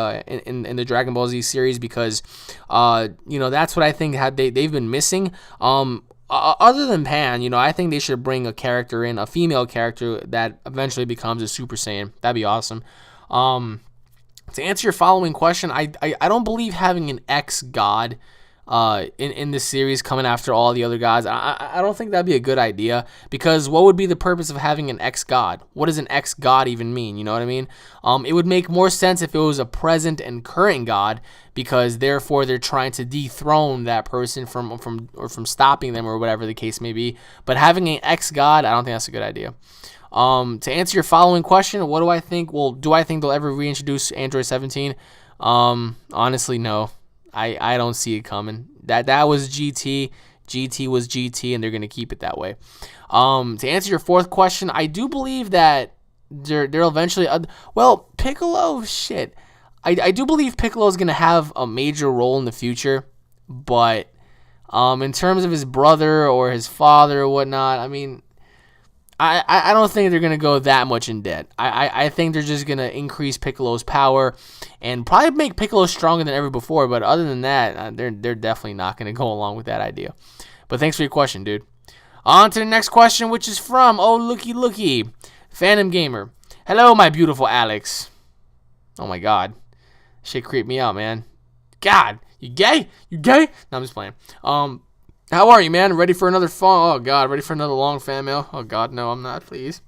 in the Dragon Ball Z series because, that's what I think they've been missing. Other than Pan, I think they should bring a female character that eventually becomes a Super Saiyan. That'd be awesome. To answer your following question, I don't believe having an ex-god in this series coming after all the other gods. I don't think that'd be a good idea because what would be the purpose of having an ex-god? What does an ex-god even mean? You know what I mean? It would make more sense if it was a present and current god because therefore they're trying to dethrone that person from stopping them or whatever the case may be. But having an ex-god, I don't think that's a good idea. To answer your following question, what do I think? Well, do I think they'll ever reintroduce Android 17? Honestly, no. I don't see it coming. That was GT. GT was GT, and they're gonna keep it that way. To answer your fourth question, I do believe that they'll eventually. Piccolo, shit. I do believe Piccolo is gonna have a major role in the future, but in terms of his brother or his father or whatnot, I mean, I don't think they're going to go that much in debt. I think they're just going to increase Piccolo's power and probably make Piccolo stronger than ever before. But other than that, they're definitely not going to go along with that idea. But thanks for your question, dude. On to the next question, which is from, looky, Phantom Gamer. Hello, my beautiful Alex. Oh, my God. Shit creeped me out, man. God, you gay? You gay? No, I'm just playing. How are you, man? Ready for another phone? Oh, God. Ready for another long fan mail? Oh, God. No, I'm not. Please.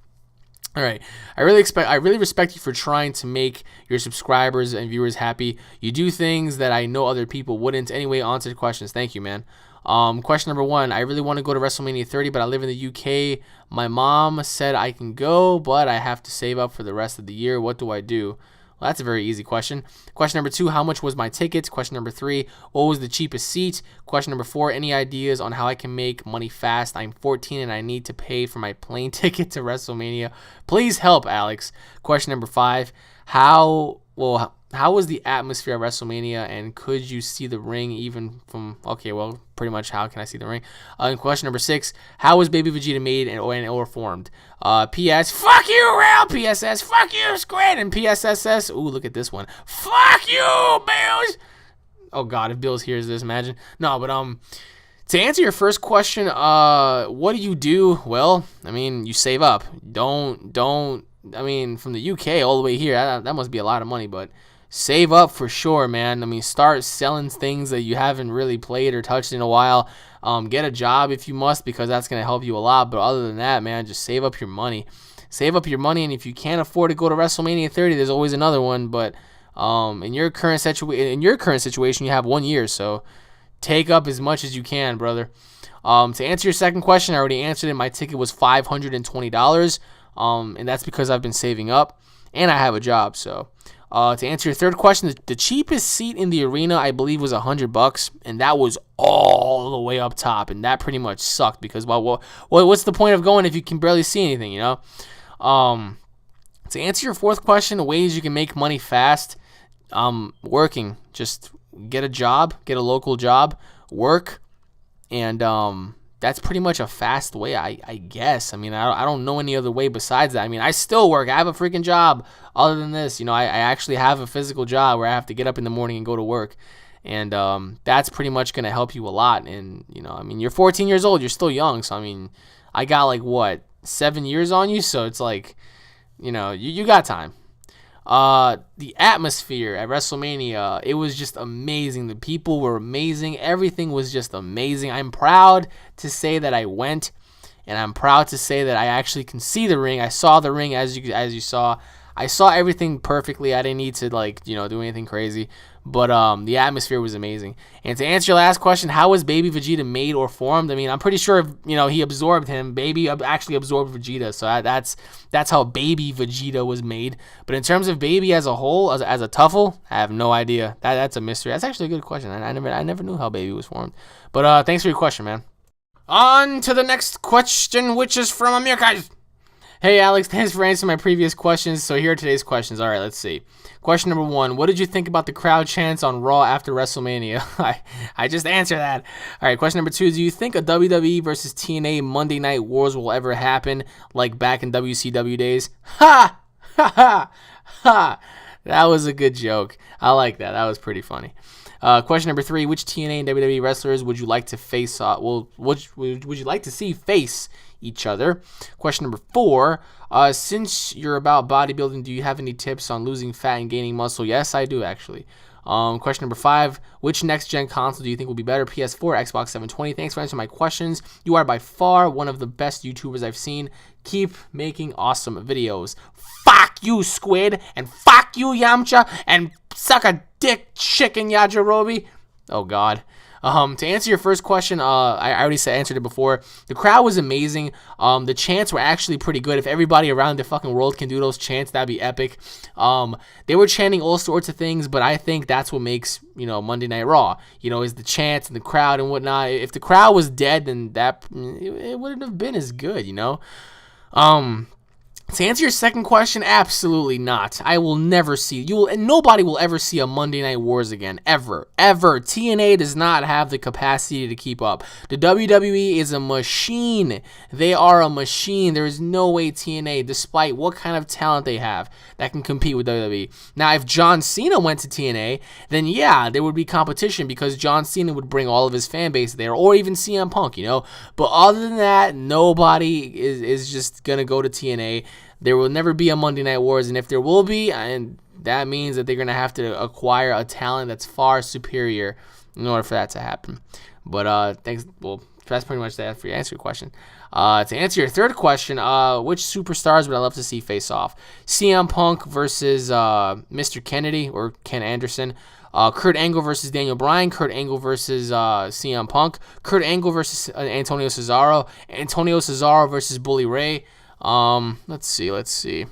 All right. I really respect you for trying to make your subscribers and viewers happy. You do things that I know other people wouldn't. Anyway, on to the questions. Thank you, man. Question number 1. I really want to go to WrestleMania 30, but I live in the UK. My mom said I can go, but I have to save up for the rest of the year. What do I do? Well, that's a very easy question. Question number 2, how much was my ticket? Question number 3, what was the cheapest seat? Question number 4, any ideas on how I can make money fast? I'm 14 and I need to pay for my plane ticket to WrestleMania. Please help, Alex. Question number 5, how was the atmosphere at WrestleMania, and could you see the ring even from, pretty much how can I see the ring? And question number 6, how was Baby Vegeta made or formed? P.S. Fuck you, Real. P.S.S. Fuck you, Squid. And P.S.S.S. Ooh, look at this one. Fuck you, Bills. Oh, God, if Bills hears this, imagine. No, but, to answer your first question, what do you do? Well, I mean, you save up. Don't, I mean, from the UK all the way here, that must be a lot of money, but save up for sure, man. I mean, start selling things that you haven't really played or touched in a while. Get a job if you must, because that's going to help you a lot. But other than that, man, just save up your money. Save up your money, and if you can't afford to go to WrestleMania 30, there's always another one. But in your current situation, you have 1 year, so take up as much as you can, brother. To answer your second question, I already answered it. My ticket was $520, and that's because I've been saving up. and I have a job. So to answer your third question, the cheapest seat in the arena, I believe, was $100, and that was all the way up top, and that pretty much sucked because, well, what's the point of going if you can barely see anything, you know? To answer your fourth question, ways you can make money fast, working. Just get a job, get a local job, work, and that's pretty much a fast way, I guess. I mean, I don't know any other way besides that. I mean, I still work. I have a freaking job other than this. You know, I actually have a physical job where I have to get up in the morning and go to work. And that's pretty much going to help you a lot. And, you know, I mean, you're 14 years old. You're still young. So, I mean, I got like, what, 7 years on you? So it's like, you know, you got time. The atmosphere at WrestleMania, it was just amazing. The people were amazing. Everything was just amazing. I'm proud to say that I went, and I'm proud to say that I actually can see the ring. I saw the ring as you saw. I saw everything perfectly. I didn't need to, like, you know, do anything crazy. But the atmosphere was amazing. And to answer your last question, how was Baby Vegeta made or formed? I mean, I'm pretty sure, you know, he absorbed him. Baby actually absorbed Vegeta. So that's how Baby Vegeta was made. But in terms of Baby as a whole, as a tuffle, I have no idea. That's a mystery. That's actually a good question. I never knew how Baby was formed. But thanks for your question, man. On to the next question, which is from Amir Kaj. Hey, Alex, thanks for answering my previous questions. So here are today's questions. All right, let's see. Question number 1, what did you think about the crowd chants on Raw after WrestleMania? I just answered that. All right, question number 2, do you think a WWE versus TNA Monday Night Wars will ever happen like back in WCW days? Ha! Ha ha! Ha! That was a good joke. I like that. That was pretty funny. Question number 3, which TNA and WWE wrestlers would you like to face? Would you like to see face each other? Question number 4, since you're about bodybuilding, do you have any tips on losing fat and gaining muscle? Yes, I do, actually. Question number 5, which next-gen console do you think will be better, PS4 or Xbox 720? Thanks for answering my questions. You are by far one of the best YouTubers I've seen. Keep making awesome videos. Fuck you, Squid, and fuck you, Yamcha, and suck a dick, chicken, Yajirobe. Oh, God. To answer your first question, I already answered it before. The crowd was amazing. The chants were actually pretty good. If everybody around the fucking world can do those chants, that'd be epic. They were chanting all sorts of things, but I think that's what makes, you know, Monday Night Raw, you know, is the chants and the crowd and whatnot. If the crowd was dead, then it wouldn't have been as good, you know. To answer your second question, absolutely not. I will never see and nobody will ever see a Monday Night Wars again, ever. TNA does not have the capacity to keep up. The WWE is a machine. They are a machine. There is no way TNA, despite what kind of talent they have, that can compete with WWE. Now, if John Cena went to TNA, then yeah, there would be competition because John Cena would bring all of his fan base there, or even CM Punk, you know. But other than that, nobody is just gonna go to TNA. There will never be a Monday Night Wars, and if there will be, and that means that they're going to have to acquire a talent that's far superior in order for that to happen. But thanks. Well, that's pretty much that for your answer your question. To answer your third question, which superstars would I love to see face off? CM Punk versus Mr. Kennedy or Ken Anderson. Kurt Angle versus Daniel Bryan. Kurt Angle versus CM Punk. Kurt Angle versus Antonio Cesaro. Antonio Cesaro versus Bully Ray. Let's see.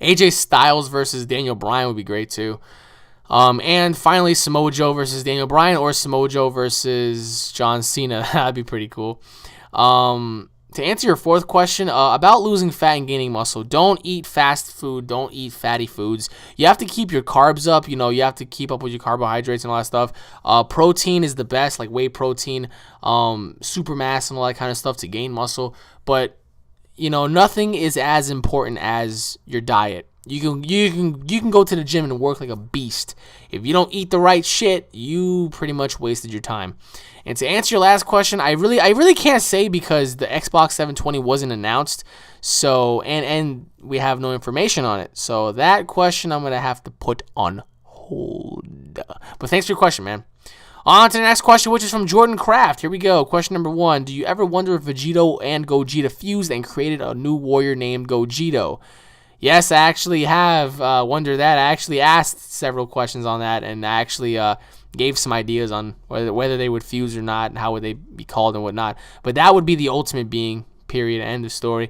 AJ Styles versus Daniel Bryan would be great too. And finally, Samoa Joe versus Daniel Bryan or Samoa Joe versus John Cena. That'd be pretty cool. To answer your fourth question, about losing fat and gaining muscle, don't eat fast food. Don't eat fatty foods. You have to keep your carbs up. You know, you have to keep up with your carbohydrates and all that stuff. Protein is the best, like whey protein, super mass and all that kind of stuff to gain muscle. But you know, nothing is as important as your diet. You can go to the gym and work like a beast. If you don't eat the right shit, you pretty much wasted your time. And to answer your last question, I really can't say because the Xbox 720 wasn't announced. So and we have no information on it. So that question I'm gonna have to put on hold. But thanks for your question, man. On to the next question, which is from Jordan Kraft. Here we go. Question number 1. Do you ever wonder if Vegito and Gogeta fused and created a new warrior named Gogito? Yes, I actually have wondered that. I actually asked several questions on that, and I actually gave some ideas on whether they would fuse or not, and how would they be called and whatnot. But that would be the ultimate being, period, end of story.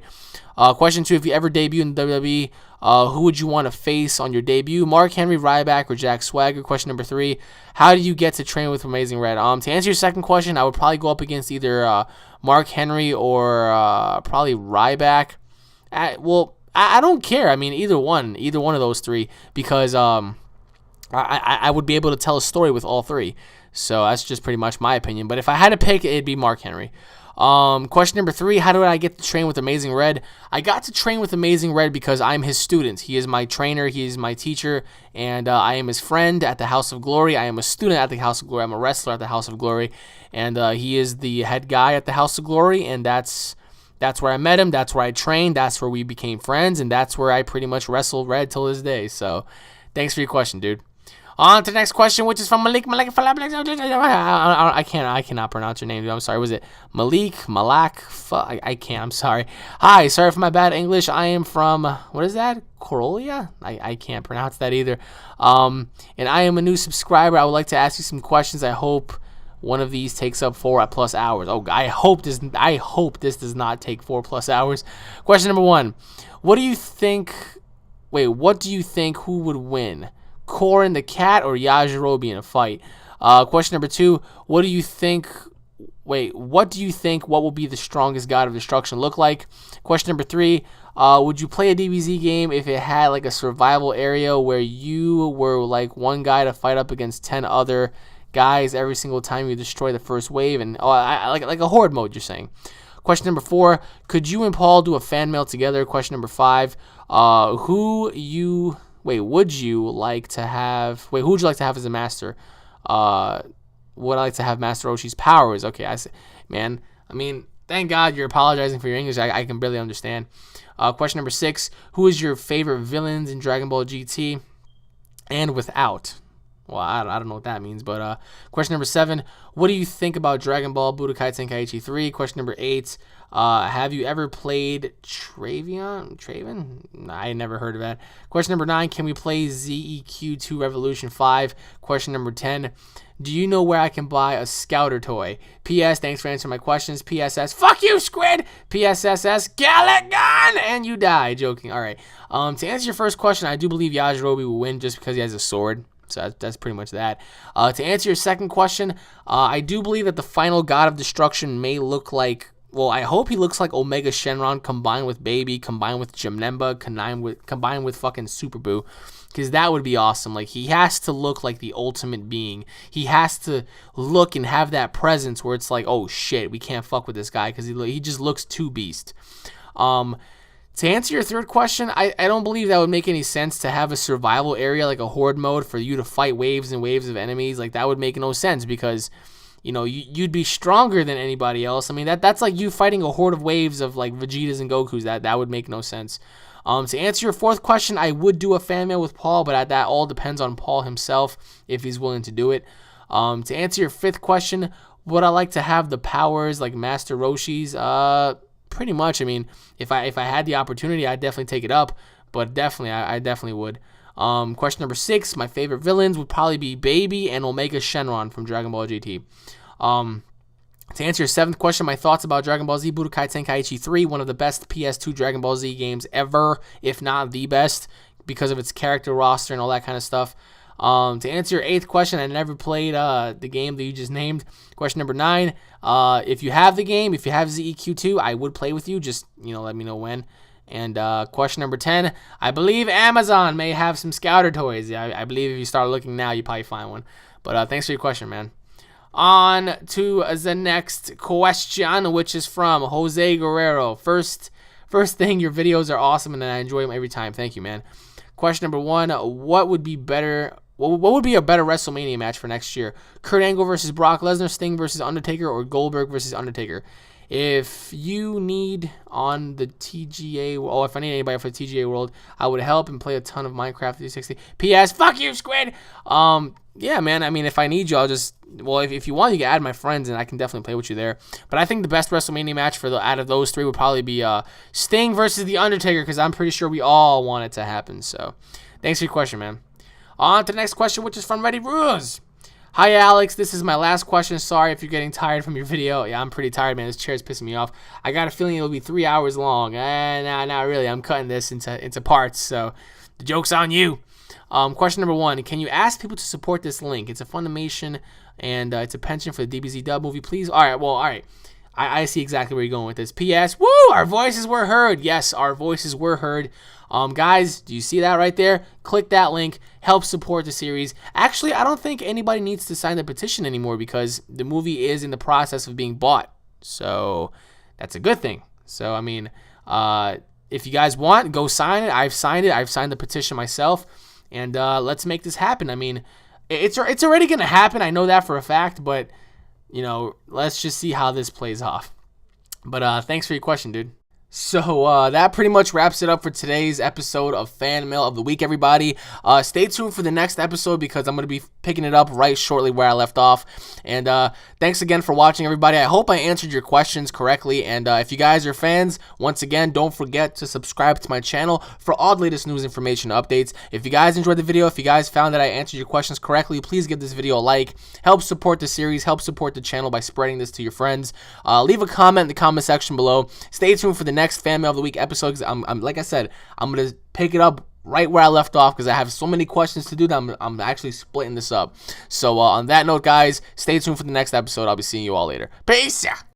Question 2, if you ever debut in WWE, who would you want to face on your debut? Mark Henry, Ryback, or Jack Swagger? Question number 3, how do you get to train with Amazing Red? To answer your second question, I would probably go up against either Mark Henry or probably Ryback. I don't care. I mean, either one of those three, because I would be able to tell a story with all three. So that's just pretty much my opinion. But if I had to pick, it'd be Mark Henry. Question number 3, how did I get to train with Amazing Red? I got to train with Amazing Red because I'm his student. He is my trainer. He is my teacher. And I am his friend at the House of Glory. I am a student at the House of Glory. I'm a wrestler at the House of Glory. And he is the head guy at the House of Glory. And that's where I met him. That's where I trained. That's where we became friends. And that's where I pretty much wrestle Red till this day. So thanks for your question, dude. On to the next question, which is from Malik. I cannot pronounce your name, dude. I'm sorry. Was it Malik? I can't. I'm sorry. Hi, sorry for my bad English. I am from, what is that? Corolla? I can't pronounce that either. And I am a new subscriber. I would like to ask you some questions. I hope one of these takes up 4+ hours. Oh, I hope this does not take 4+ hours. Question number 1. What do you think who would win? Corin the Cat or Yajirobe in a fight? Question number 2. What do you think what will be the strongest God of Destruction look like? Question number 3. Would you play a DBZ game if it had like a survival area where you were like one guy to fight up against 10 other guys every single time you destroy the first wave, and like a horde mode, you're saying? Question number 4. Could you and Paul do a fan mail together? Question number 5. Who would you like to have as a master? Would I like to have Master Roshi's powers? Okay, I see. Man, I mean, thank God you're apologizing for your English. I can barely understand. Question number 6. Who is your favorite villains in Dragon Ball GT and without? Well, I don't know what that means, but question number 7. What do you think about Dragon Ball Budokai Tenkaichi 3? Question number 8. Have you ever played Traven? I never heard of that. Question number 9. Can we play ZEQ2 Revolution 5? Question number 10. Do you know where I can buy a Scouter toy? P.S. Thanks for answering my questions. P.S.S. Fuck you, Squid! P.S.S.S. Gallic Gun! And you die. Joking. All right. To answer your first question, I do believe Yajirobe will win just because he has a sword. So that's pretty much that. To answer your second question, I do believe that the final God of Destruction may look like, well, I hope he looks like Omega Shenron combined with Baby, combined with Janemba, combined with fucking Super Buu, because that would be awesome. Like, he has to look like the ultimate being. He has to look and have that presence where it's like, oh shit, we can't fuck with this guy because he just looks too beast. To answer your third question, I don't believe that would make any sense to have a survival area like a horde mode for you to fight waves and waves of enemies. Like, that would make no sense because, you know, you'd be stronger than anybody else. I mean, that's like you fighting a horde of waves of like Vegetas and Gokus. That would make no sense. To answer your fourth question, I would do a fan mail with Paul, but that all depends on Paul himself if he's willing to do it. To answer your fifth question, would I like to have the powers like Master Roshi's? Pretty much. I mean, if I had the opportunity, I'd definitely take it up. But definitely, I definitely would. Question number 6, my favorite villains would probably be Baby and Omega Shenron from Dragon Ball GT. To answer your 7th question, my thoughts about Dragon Ball Z Budokai Tenkaichi 3, one of the best PS2 Dragon Ball Z games ever, if not the best, because of its character roster and all that kind of stuff. To answer your 8th question, I never played the game that you just named. Question number 9, if you have the game, if you have ZEQ2, I would play with you. Just, let me know when. And question number 10, I believe Amazon may have some Scouter toys. Yeah, I believe if you start looking now, you probably find one. But thanks for your question, man. On to the next question, which is from Jose Guerrero. First thing, your videos are awesome, and I enjoy them every time. Thank you, man. Question number 1, what would be a better WrestleMania match for next year? Kurt Angle versus Brock Lesnar, Sting versus Undertaker, or Goldberg versus Undertaker? If you need on the TGA, if I need anybody for the TGA World, I would help and play a ton of Minecraft 360. P.S. Fuck you, Squid! Yeah, man, I mean, if I need you, I'll just, if you want, you can add my friends, and I can definitely play with you there. But I think the best WrestleMania match out of those 3 would probably be Sting versus The Undertaker, because I'm pretty sure we all want it to happen. So, thanks for your question, man. On to the next question, which is from Ready Ruse. Hi, Alex. This is my last question. Sorry if you're getting tired from your video. Yeah, I'm pretty tired, man. This chair's pissing me off. I got a feeling it'll be 3 hours long. Nah, not really. I'm cutting this into parts, so the joke's on you. Question number 1. Can you ask people to support this link? It's a Funimation, and it's a pension for the DBZ dub movie. Please? All right. I see exactly where you're going with this. P.S. Woo! Our voices were heard. Yes, our voices were heard. Guys, do you see that right there? Click that link. Help support the series. Actually, I don't think anybody needs to sign the petition anymore because the movie is in the process of being bought. So that's a good thing. So, I mean, if you guys want, go sign it. I've signed it. I've signed the petition myself. And let's make this happen. I mean, it's already going to happen. I know that for a fact. But, you know, let's just see how this plays off. But thanks for your question, dude. So that pretty much wraps it up for today's episode of Fan Mail of the Week, everybody. Stay tuned for the next episode because I'm going to be picking it up right shortly where I left off. And thanks again for watching, everybody. I hope I answered your questions correctly. And if you guys are fans, once again, don't forget to subscribe to my channel for all the latest news, information, updates. If you guys enjoyed the video, if you guys found that I answered your questions correctly, please give this video a like. Help support the series. Help support the channel by spreading this to your friends. Leave a comment in the comment section below. Stay tuned for the next Fan Mail of the Week episode because I'm like I said, I'm gonna pick it up right where I left off because I have so many questions to do that I'm actually splitting this up. So on that note, guys, stay tuned for the next episode. I'll be seeing you all later. Peace.